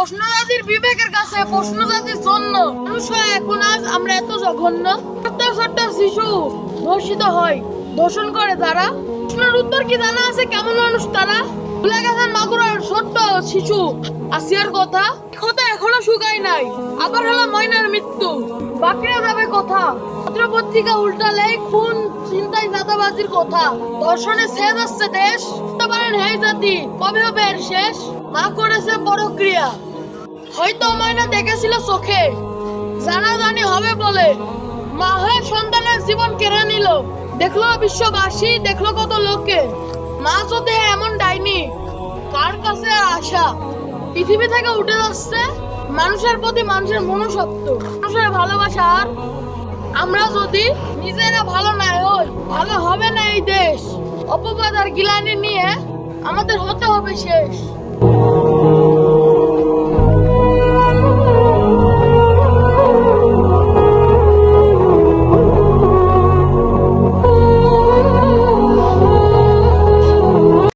প্রশ্নজাতির বিবেকের কাছে প্রশ্নজাতির জন্য মানুষ এখন আজ আমরা এত জঘন্য। ছোট্ট ছোট্ট শিশু ধর্ষিত হয়, ধর্ষণ করে তারা। প্রশ্নের উত্তর কি জানা আছে কেমন মানুষ তারা? ভুলে গেছেন মাগুরার ছোট্ট শিশু আসিয়ার কথা এখনো শুকায় নাই। আবার হলো ময়নার মৃত্যু, বাকিরা যাবে কথা। পত্রপত্রিকা উল্টালেই খুন, ছিনতাই, চাঁদাবাজির কথা। ধর্ষণে শেষ হচ্ছে দেশ। পারেন হে জাতি, কবে হবে এর শেষ? মা করেছে পরক্রিয়া, হয়তো ময়না দেখেছিল চোখে, জানাজানি হবে বলে মা হয়ে সন্তানের জীবন কেড়ে নিল। দেখলো বিশ্ববাসী, দেখলো কত লোকে। মা যদি এমন ডাইনি, কার কাছে আর আশা? পৃথিবী থেকে উঠে যাচ্ছে মানুষের প্রতি মানুষের মনুষ্যত্ব, মানুষের ভালোবাসা। আর আমরা যদি নিজেরা ভালো না হই, ভালো হবে না এই দেশ। অপবাদ আর গিলানি নিয়ে আমাদের হতে হবে শেষ।